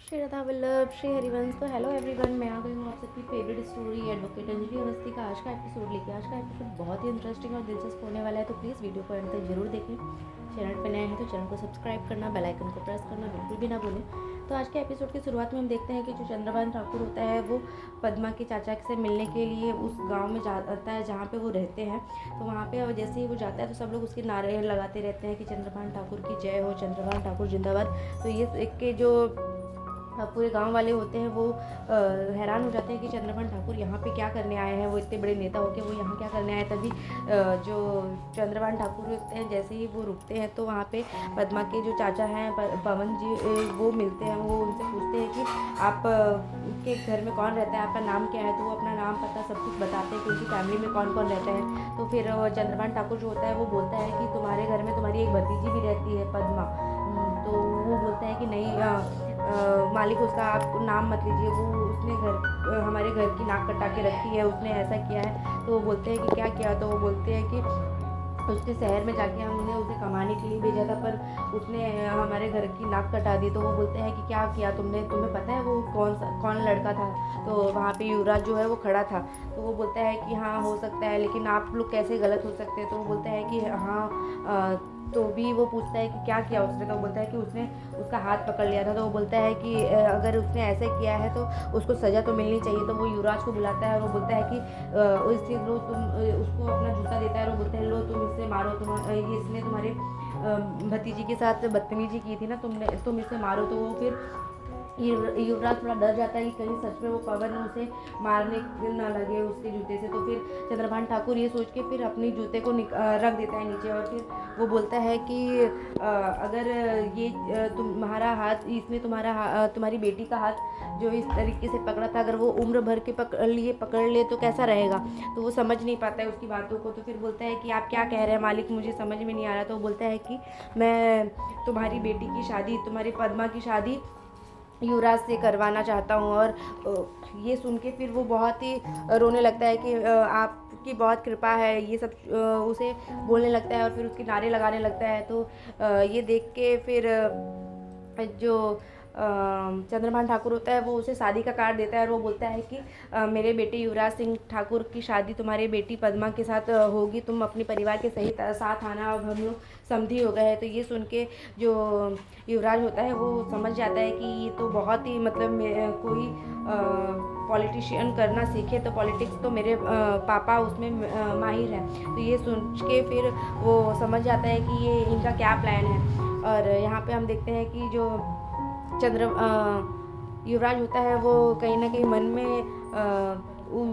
श्री राधा वल्लभ श्री हरिवंश। तो hello everyone, मैं आ गई हूँ आप सबकी favourite story advocate Anjali Awasthi का आज का एपिसोड लेके। आज का एपिसोड बहुत ही इंटरेस्टिंग और दिलचस्प होने वाला है, तो प्लीज़ वीडियो को एंड तक जरूर देखें। चैनल पर नए हैं तो चैनल को सब्सक्राइब करना, बेल आइकन को प्रेस करना बिल्कुल भी ना भूलें। तो आज के एपिसोड की शुरुआत में हम देखते हैं कि जो चंद्रभान ठाकुर होता है वो पद्मा के चाचा से मिलने के लिए उस गाँव में जाता है जहाँ पे वो रहते हैं। तो वहाँ पे जैसे ही वो जाता है तो सब लोग उसके नारे लगाते रहते हैं कि चंद्रभान ठाकुर की जय हो, चंद्रभान ठाकुर जिंदाबाद। तो ये एक के जो पूरे गांव वाले होते हैं वो हैरान हो जाते हैं कि चंद्रभान ठाकुर यहाँ पे क्या करने आए हैं। वो इतने बड़े नेता होके वो यहाँ क्या करने आए। तभी जो चंद्रभान ठाकुर होते हैं जैसे ही वो रुकते हैं तो वहाँ पे पद्मा के जो चाचा हैं पवन जी वो मिलते हैं। वो उनसे पूछते हैं कि आप के घर में कौन रहता है, आपका नाम क्या है। तो वो अपना नाम पता सब कुछ बताते हैं कि उनकी फैमिली में कौन कौन रहता है। तो फिर चंद्रभान ठाकुर जो होता है वो बोलता है कि तुम्हारे घर में तुम्हारी एक भतीजी भी रहती है पद्मा। तो वो बोलता है कि नहीं मालिक उसका आप नाम मत लीजिए, वो उसने हमारे घर की नाक कटा के रखी है, उसने ऐसा किया है। तो वो बोलते हैं कि क्या किया। तो वो बोलते हैं कि उसके शहर में जाके हमने उसे कमाने के लिए भेजा था पर उसने हमारे घर की नाक कटा दी। तो वो बोलते हैं कि क्या किया तुमने, तुम्हें पता है वो कौन लड़का था। तो वहाँ पे युवराज जो है वो खड़ा था। तो वो बोलता है कि हाँ हो सकता है, लेकिन आप लोग कैसे गलत हो सकते हैं। तो वो बोलता है कि हाँ तो भी वो पूछता है कि क्या किया उसने। तो वो बोलता है कि उसने उसका हाथ पकड़ लिया था। तो वो बोलता है कि अगर उसने ऐसे किया है तो उसको सज़ा तो मिलनी चाहिए। तो वो युवराज को बुलाता है और वो बोलता है कि इससे लो तुम, उसको अपना जूता देता है और वो बोलता है लो तुम इससे मारो, इसने तुम्हारे भतीजी के साथ बदतमीजी की थी ना, तुम इसे मारो। तो वो फिर युवराज थोड़ा डर जाता है कि कहीं सच में वो पवन उसे मारने न लगे उसके जूते से। तो फिर चंद्रभान ठाकुर ये सोच के फिर अपने जूते को रख देता है नीचे और फिर वो बोलता है कि अगर ये तुम्हारा हाथ, इसने तुम्हारी बेटी का हाथ जो इस तरीके से पकड़ा था, अगर वो उम्र भर के पकड़ ले तो कैसा रहेगा। तो वो समझ नहीं पाता है उसकी बातों को। तो फिर बोलता है कि आप क्या कह रहे हैं मालिक, मुझे समझ में नहीं आ रहा। तो वो बोलता है कि मैं तुम्हारी बेटी की शादी, तुम्हारी पद्मा की शादी युवराज से करवाना चाहता हूँ। और ये सुन के फिर वो बहुत ही रोने लगता है कि आपकी बहुत कृपा है, ये सब उसे बोलने लगता है और फिर उसके नारे लगाने लगता है। तो ये देख के फिर जो चंद्रभान ठाकुर होता है वो उसे शादी का कार्ड देता है और वो बोलता है कि मेरे बेटे युवराज सिंह ठाकुर की शादी तुम्हारी बेटी पद्मा के साथ होगी, तुम अपने परिवार के सही साथ आना, अब हम लोग समझी हो गए हैं। तो ये सुन के जो युवराज होता है वो समझ जाता है कि ये तो बहुत ही मतलब कोई पॉलिटिशियन करना सीखे तो पॉलिटिक्स तो मेरे पापा उसमें माहिर हैं। तो ये सुन के फिर वो समझ जाता है कि ये इनका क्या प्लान है। और यहाँ पे हम देखते हैं कि जो युवराज होता है वो कहीं ना कहीं मन में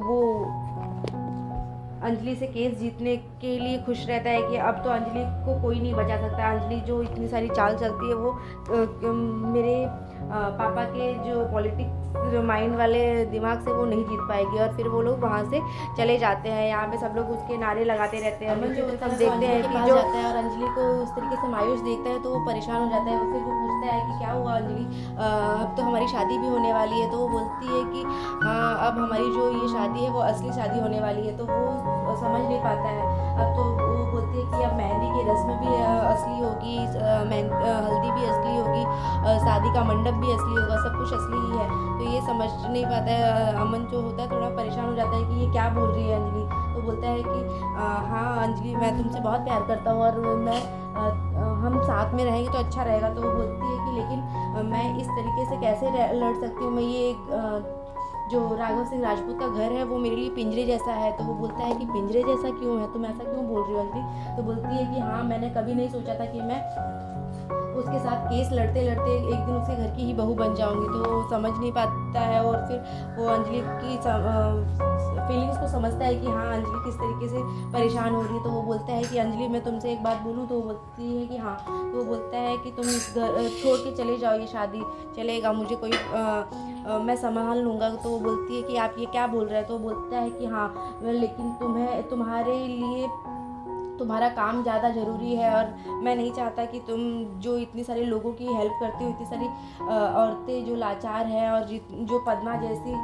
वो अंजलि से केस जीतने के लिए खुश रहता है कि अब तो अंजलि को कोई नहीं बचा सकता। अंजलि जो इतनी सारी चाल चलती है वो मेरे पापा के जो पॉलिटिक्स माइंड वाले दिमाग से वो नहीं जीत पाएगी। और फिर वो लोग वहाँ से चले जाते हैं। यहाँ पे सब लोग उसके नारे लगाते रहते हैं। जो हम देखते हैं कि जो जाता है और अंजलि को उस तरीके से मायूस देखता है तो वो परेशान हो जाता है। फिर वो पूछता है कि क्या हुआ अंजलि, अब तो हमारी शादी भी होने वाली है। तो वो बोलती है कि हाँ अब हमारी जो ये शादी है वो असली शादी होने वाली है। तो वो समझ नहीं पाता है। अब तो वो बोलती है कि अब मेहंदी की रस्म भी असली होगी, हल्दी भी असली होगी, शादी का मंडप भी असली होगा, सब कुछ असली ही है। तो ये समझ नहीं पाता है। अमन जो होता है थोड़ा परेशान हो जाता है कि ये क्या बोल रही है अंजलि। तो बोलता है कि हाँ अंजलि मैं तुमसे बहुत प्यार करता हूँ और मैं हम साथ में रहेंगे तो अच्छा रहेगा। तो वो बोलती है कि लेकिन मैं इस तरीके से कैसे लड़ सकती हूँ, मैं ये जो राघव सिंह राजपूत का घर है वो मेरे लिए पिंजरे जैसा है। तो वो बोलता है कि पिंजरे जैसा क्यों है, तुम ऐसा क्यों बोल रही हो अंजलि। तो बोलती है कि हाँ मैंने कभी नहीं सोचा था कि मैं उसके साथ केस लड़ते लड़ते एक दिन उसके घर की ही बहू बन जाऊंगी। तो वो समझ नहीं पाता है और फिर वो अंजलि की फीलिंग्स को समझता है कि हाँ अंजलि किस तरीके से परेशान हो रही है। तो वो बोलता है कि अंजलि मैं तुमसे एक बात बोलूँ। तो वो बोलती है कि हाँ। तो वो बोलता है कि तुम इस घर छोड़ के चले जाओ, ये शादी चलेगा, मुझे कोई मैं संभाल लूँगा। तो वो बोलती है कि आप ये क्या बोल रहे हैं। तो वो बोलता है कि हाँ लेकिन तुम्हारे लिए तुम्हारा काम ज़्यादा ज़रूरी है और मैं नहीं चाहता कि तुम जो इतनी सारे लोगों की हेल्प करती हो, इतनी सारी औरतें जो लाचार हैं और जो पद्मा जैसी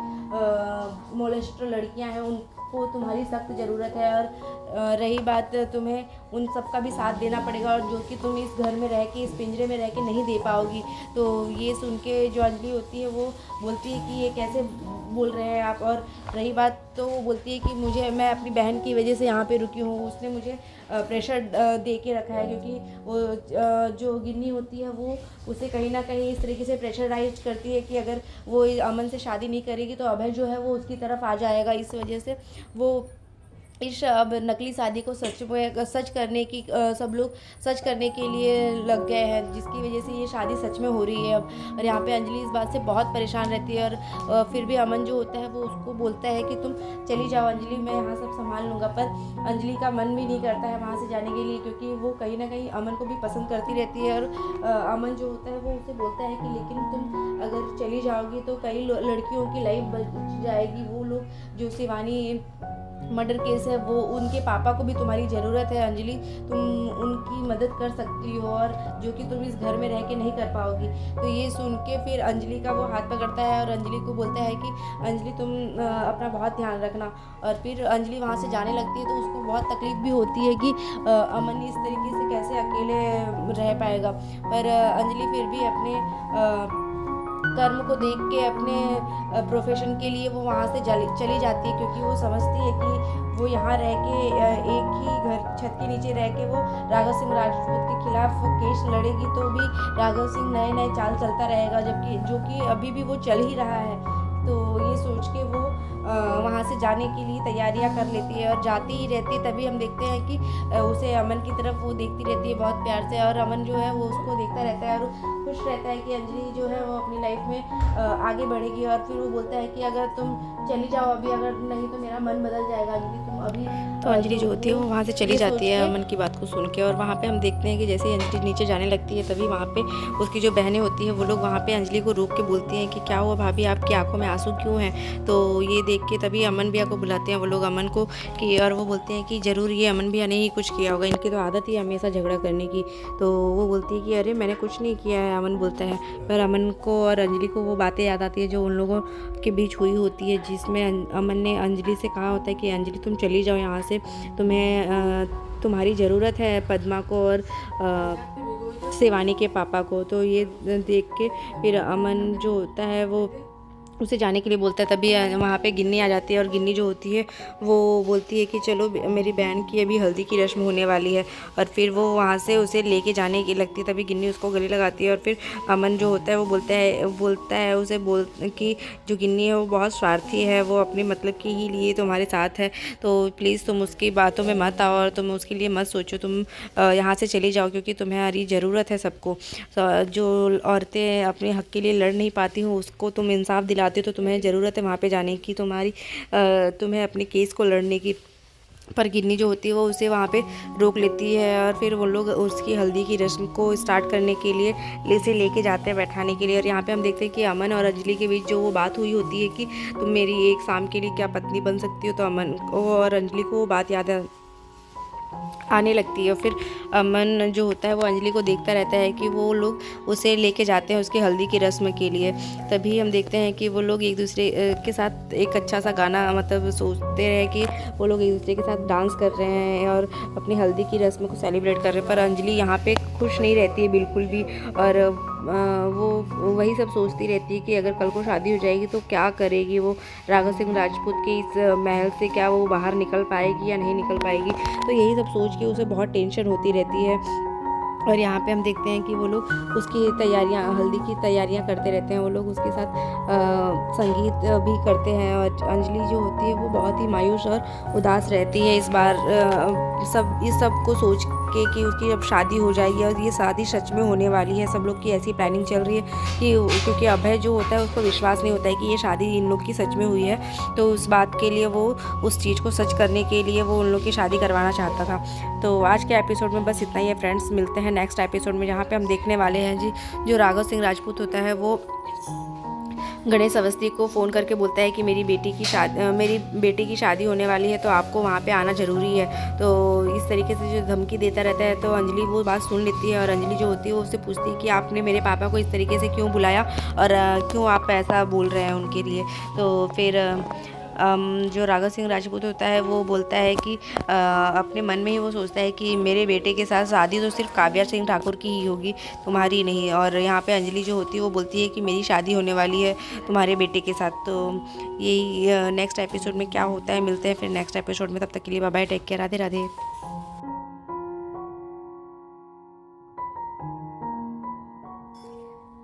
मोलेस्टर लड़कियां हैं उनको तुम्हारी सख्त ज़रूरत है। और रही बात, तुम्हें उन सब का भी साथ देना पड़ेगा और जो कि तुम इस घर में रह के, इस पिंजरे में रह के नहीं दे पाओगी। तो ये सुन के जो अंजलि होती है वो बोलती है कि ये कैसे बोल रहे हैं आप। और रही बात तो वो बोलती है कि मैं अपनी बहन की वजह से यहाँ पे रुकी हूँ, उसने मुझे प्रेशर दे के रखा है, क्योंकि वो जो गिन्नी होती है वो उसे कहीं ना कहीं इस तरीके से प्रेशराइज करती है कि अगर वो अमन से शादी नहीं करेगी तो अभय जो है वो उसकी तरफ आ जाएगा। इस वजह से वो इस अब नकली शादी को सच करने की सब लोग सच करने के लिए लग गए हैं, जिसकी वजह से ये शादी सच में हो रही है अब। और यहाँ पे अंजलि इस बात से बहुत परेशान रहती है और फिर भी अमन जो होता है वो उसको बोलता है कि तुम चली जाओ अंजलि, मैं यहाँ सब संभाल लूँगा। पर अंजलि का मन भी नहीं करता है वहाँ से जाने के लिए, क्योंकि वो कहीं ना कहीं अमन को भी पसंद करती रहती है। और अमन जो होता है वो उसे बोलता है कि लेकिन तुम अगर चली जाओगी तो कई लड़कियों की लाइफ बच जाएगी। वो लोग जो शिवानी मर्डर केस है वो उनके पापा को भी तुम्हारी ज़रूरत है अंजलि, तुम उनकी मदद कर सकती हो और जो कि तुम इस घर में रह के नहीं कर पाओगी। तो ये सुन के फिर अंजलि का वो हाथ पकड़ता है और अंजलि को बोलता है कि अंजलि तुम अपना बहुत ध्यान रखना। और फिर अंजलि वहाँ से जाने लगती है तो उसको बहुत तकलीफ भी होती है कि अमन इस तरीके से कैसे अकेले रह पाएगा। पर अंजलि फिर भी अपने कर्म को देख के, अपने प्रोफेशन के लिए वो वहाँ से चली जाती है, क्योंकि वो समझती है कि वो यहाँ रह के एक ही घर छत के नीचे रह के वो राघव सिंह राजपूत के खिलाफ केस लड़ेगी तो भी राघव सिंह नए नए चाल चलता रहेगा, जबकि जो कि अभी भी वो चल ही रहा है। तो ये सोच के वो वहाँ से जाने के लिए तैयारियां कर लेती है और जाती ही रहती है। तभी हम देखते हैं कि उसे अमन की तरफ वो देखती रहती है बहुत प्यार से, और अमन जो है वो उसको देखता रहता है और खुश रहता है कि अंजलि जो है वो अपनी लाइफ में आगे बढ़ेगी। और फिर वो बोलता है कि अगर तुम चली जाओ अभी, अगर नहीं तो मेरा मन बदल जाएगा अंजलि, तुम अभी। तो अंजलि जो होती है वो वहाँ से चली जाती है अमन की बात को सुन के। और वहाँ पे हम देखते हैं कि जैसे ही अंजलि नीचे जाने लगती है तभी वहाँ पे उसकी जो बहनें होती है वो लोग वहाँ पे अंजलि को रोक के बोलती हैं कि क्या हुआ भाभी, आपकी आंखों में आंसू क्यों हैं। तो ये देख के तभी अमन भैया को बुलाते हैं वो लोग अमन को कि, और वो बोलते हैं कि ज़रूर ये अमन भैया ने ही कुछ किया होगा, इनकी तो आदत ही हमेशा झगड़ा करने की। तो वो बोलती है कि अरे मैंने कुछ नहीं किया है, अमन बोलता है। पर अमन को और अंजलि को वो बातें याद आती है जो उन लोगों के बीच हुई होती है, जिसमें अमन ने अंजलि से कहा होता है कि अंजलि तुम चली जाओ यहाँ से, तुम्हारी ज़रूरत है पद्मा को और शिवानी के पापा को। तो ये देख के फिर अमन जो होता है वो उसे जाने के लिए बोलता है। तभी वहाँ पे गिन्नी आ जाती है और गिन्नी जो होती है वो बोलती है कि चलो मेरी बहन की अभी हल्दी की रस्म होने वाली है, और फिर वो वहाँ से उसे लेके जाने की लगती है। तभी गिन्नी उसको गले लगाती है और फिर अमन जो होता है वो बोलता है उसे कि जो गिन्नी है वो बहुत स्वार्थी है, वो अपने मतलब के ही लिए तुम्हारे साथ है, तो प्लीज़ तुम उसकी बातों में मत आओ और तुम उसके लिए मत सोचो, तुम यहाँ से चली जाओ, क्योंकि तुम्हारी ज़रूरत है सबको। जो औरतें अपने हक़ के लिए लड़ नहीं पाती हूँ उसको तुम इंसाफ दिला तो तुम्हें ज़रूरत है वहाँ पे जाने की, तुम्हें अपने केस को लड़ने की। पर गिन्नी जो होती है वो उसे वहाँ पे रोक लेती है और फिर वो लोग उसकी हल्दी की रस्म को स्टार्ट करने के लिए इसे लेके जाते हैं बैठाने के लिए। और यहाँ पे हम देखते हैं कि अमन और अंजलि के बीच जो वो बात हुई होती है कि तुम मेरी एक शाम के लिए क्या पत्नी बन सकती हो, तो अमन को और अंजलि को वो बात याद आने लगती है। और फिर अमन जो होता है वो अंजलि को देखता रहता है कि वो लोग उसे लेके जाते हैं उसकी हल्दी की रस्म के लिए। तभी हम देखते हैं कि वो लोग एक दूसरे के साथ एक अच्छा सा गाना मतलब सोचते हैं कि वो लोग एक दूसरे के साथ डांस कर रहे हैं और अपनी हल्दी की रस्म को सेलिब्रेट कर रहे हैं। पर अंजलि यहाँ पे खुश नहीं रहती है बिल्कुल भी, और वो वही सब सोचती रहती है कि अगर कल को शादी हो जाएगी तो क्या करेगी वो, राघव सिंह राजपूत के इस महल से क्या वो बाहर निकल पाएगी या नहीं निकल पाएगी। तो यही सब सोच के उसे बहुत टेंशन होती रहती है। और यहाँ पे हम देखते हैं कि वो लोग उसकी तैयारियाँ, हल्दी की तैयारियाँ करते रहते हैं, वो लोग उसके साथ संगीत भी करते हैं। और अंजलि जो होती है वो बहुत ही मायूस और उदास रहती है इस बार इस सब को सोच के कि उसकी अब शादी हो जाएगी और ये शादी सच में होने वाली है। सब लोग की ऐसी प्लानिंग चल रही है कि क्योंकि अभय जो होता है उसको विश्वास नहीं होता है कि ये शादी इन लोग की सच में हुई है, तो उस बात के लिए वो उस चीज़ को सच करने के लिए वो उन लोग की शादी करवाना चाहता था। तो आज के एपिसोड में बस इतना ही है फ्रेंड्स, मिलते हैं नेक्स्ट एपिसोड में, जहाँ पे हम देखने वाले हैं जी जो राघव सिंह राजपूत होता है वो गणेश अवस्थी को फ़ोन करके बोलता है कि मेरी बेटी की शादी होने वाली है, तो आपको वहाँ पे आना ज़रूरी है। तो इस तरीके से जो धमकी देता रहता है, तो अंजलि वो बात सुन लेती है और अंजलि जो होती है वो उससे पूछती है कि आपने मेरे पापा को इस तरीके से क्यों बुलाया और क्यों आप ऐसा बोल रहे हैं उनके लिए। तो फिर जो राघव सिंह राजपूत होता है वो बोलता है कि अपने मन में ही वो सोचता है कि मेरे बेटे के साथ शादी तो सिर्फ काव्या सिंह ठाकुर की ही होगी, तुम्हारी नहीं। और यहाँ पे अंजलि जो होती है वो बोलती है कि मेरी शादी होने वाली है तुम्हारे बेटे के साथ। तो यही नेक्स्ट एपिसोड में क्या होता है, मिलते हैं फिर नेक्स्ट एपिसोड में। तब तक के लिए bye bye, take care, Radhe Radhe.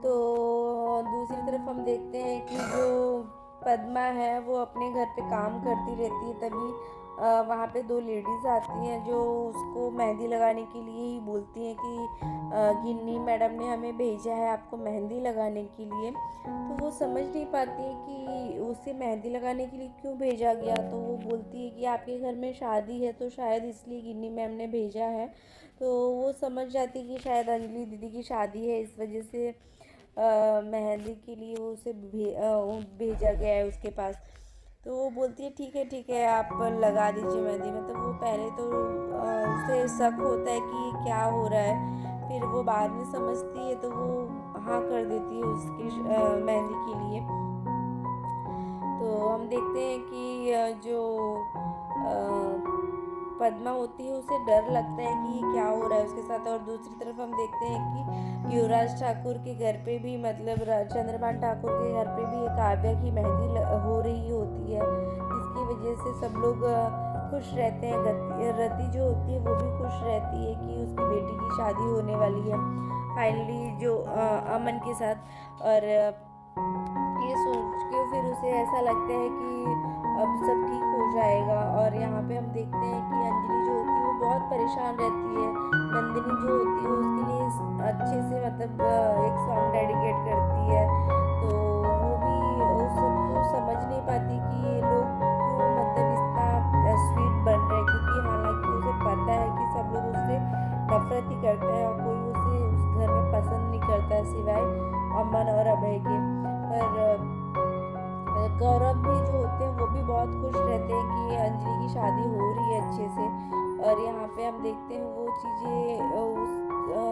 तो दूसरी तरफ हम देखते हैं कि जो पद्मा है वो अपने घर पे काम करती रहती है, तभी वहाँ पे दो लेडीज़ आती हैं जो उसको मेहंदी लगाने के लिए ही बोलती हैं कि गिन्नी मैडम ने हमें भेजा है आपको मेहंदी लगाने के लिए। तो वो समझ नहीं पाती है कि उसे मेहंदी लगाने के लिए क्यों भेजा गया। तो वो बोलती है कि आपके घर में शादी है तो शायद इसलिए गिन्नी मैम ने भेजा है। तो वो समझ जाती है कि शायद अंजलि दीदी की शादी है, इस वजह से मेहंदी के लिए वो उसे भेजा गया है उसके पास। तो वो बोलती है ठीक है आप लगा दीजिए मेहंदी। मतलब वो पहले तो उसे शक होता है कि ये क्या हो रहा है, फिर वो बाद में समझती है तो वो हाँ कर देती है उसकी मेहंदी के लिए। तो हम देखते हैं कि जो पद्मा होती है उसे डर लगता है कि क्या हो रहा है उसके साथ। और दूसरी तरफ हम देखते हैं कि युवराज ठाकुर के घर पे भी, मतलब चंद्रभान ठाकुर के घर पे भी काव्या की मेहंदी हो रही होती है, जिसकी वजह से सब लोग खुश रहते हैं। रति जो होती है वो भी खुश रहती है कि उसकी बेटी की शादी होने वाली है फाइनली, जो अमन के साथ। और ये सोच के फिर उसे ऐसा लगता है कि अब सब ठीक हो जाएगा। और यहाँ पे हम देखते हैं कि अंजलि जो होती है वो बहुत परेशान रहती है। नंदिनी जो होती है उसके लिए अच्छे से मतलब एक सॉन्ग डेडिकेट करती है। तो वो भी उस सबको समझ नहीं पाती कि ये लोग क्यों मतलब इतना स्वीट बन रहे हैं, क्योंकि हालांकि उसे पता है कि सब लोग उससे नफरत ही करते हैं और कोई उसे उस घर में पसंद नहीं करता सिवाय अमन और अभय के। पर गौरव भी जो होते हैं वो भी बहुत खुश रहते हैं कि अंजलि की शादी हो रही है अच्छे से। और यहाँ पे हम देखते हैं वो चीज़ें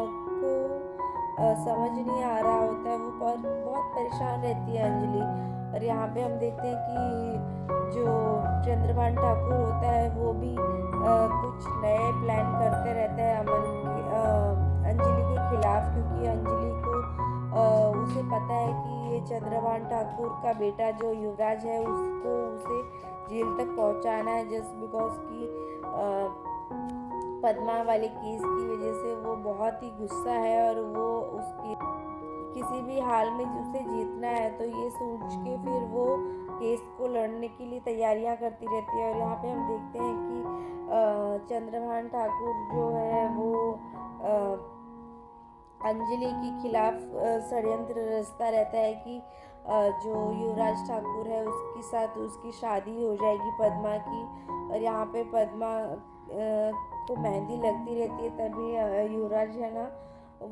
उसको समझ नहीं आ रहा होता है, वो बहुत परेशान रहती है अंजलि। और यहाँ पे हम देखते हैं कि जो चंद्रभान ठाकुर होता है वो भी कुछ नए प्लान करते रहता है अंजलि के खिलाफ, क्योंकि अंजलि को उसे पता है कि ये चंद्रभान ठाकुर का बेटा जो युवराज है उसको उसे जेल तक पहुंचाना है, जस्ट बिकॉज की पद्मा वाले केस की वजह से वो बहुत ही गुस्सा है और वो उसकी किसी भी हाल में उसे जीतना है। तो ये सोच के फिर वो केस को लड़ने के लिए तैयारियां करती रहती है। और यहाँ पे हम देखते हैं कि चंद्रभान ठाकुर जो है वो अंजलि के खिलाफ षड्यंत्र रचता रहता है कि जो युवराज ठाकुर है उसके साथ उसकी शादी हो जाएगी पद्मा की। और यहाँ पे पद्मा को मेहंदी लगती रहती है, तभी युवराज है ना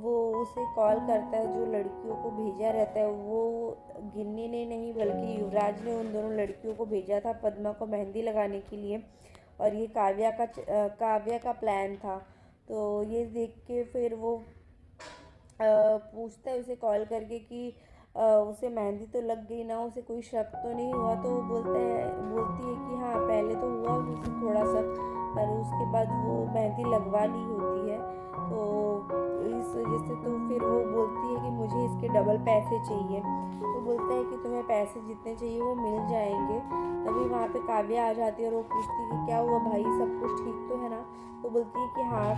वो उसे कॉल करता है। जो लड़कियों को भेजा रहता है वो गिन्नी ने नहीं बल्कि युवराज ने उन दोनों लड़कियों को भेजा था पद्मा को मेहंदी लगाने के लिए। और ये काव्या का प्लान था। तो ये देख के फिर वो पूछता है उसे कॉल करके कि उसे मेहंदी तो लग गई ना, उसे कोई शक तो नहीं हुआ। तो वो बोलती है कि हाँ पहले तो हुआ मुझे थोड़ा सा, पर उसके बाद वो मेहंदी लगवा ली होती है। तो इस वजह से तो फिर वो बोलती है कि मुझे इसके डबल पैसे चाहिए। तो बोलता है कि तुम्हें पैसे जितने चाहिए वो मिल जाएंगे। तभी वहाँ पे काव्या आ जाती है और वो पूछती है कि क्या हुआ भाई, सब कुछ ठीक तो है ना। तो बोलती है कि हाँ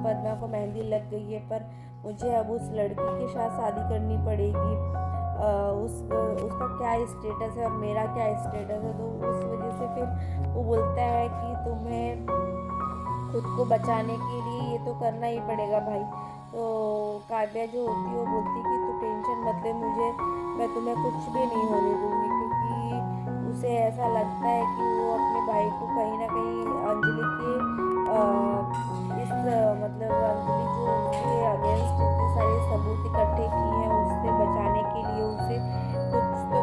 पद्मा को मेहंदी लग गई है, पर मुझे अब उस लड़की के साथ शादी करनी पड़ेगी। उसका क्या स्टेटस है और मेरा क्या स्टेटस है। तो उस वजह से फिर वो बोलता है कि तुम्हें खुद को बचाने के लिए ये तो करना ही पड़ेगा भाई। तो काव्या जो होती है वो बोलती है कि तू टेंशन मत ले, मैं तुम्हें कुछ भी नहीं होने दूंगी, क्योंकि उसे ऐसा लगता है कि वो अपने भाई को कहीं ना कहीं अंजलि के मतलब अंजलि जो उसके अगेंस्ट इतने सारे सबूत इकट्ठे किए हैं उससे बचाने के लिए उसे कुछ तो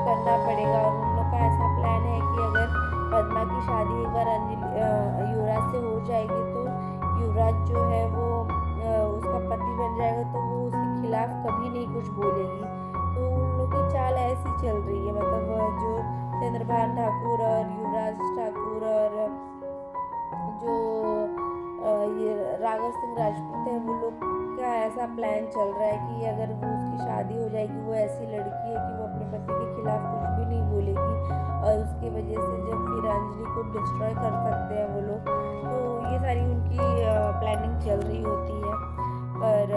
कुछ बोलेगी। तो उन लोग की चाल ऐसी चल रही है, मतलब जो चंद्रभान ठाकुर और युवराज ठाकुर और जो ये राघव सिंह राजपूत है, वो लोग का ऐसा प्लान चल रहा है कि अगर वो उसकी शादी हो जाएगी, वो ऐसी लड़की है कि वो अपने पति के खिलाफ कुछ भी नहीं बोलेगी और उसकी वजह से जब फिर अंजलि को डिस्ट्रॉय कर सकते हैं वो लोग। तो ये सारी उनकी प्लानिंग चल रही होती है। पर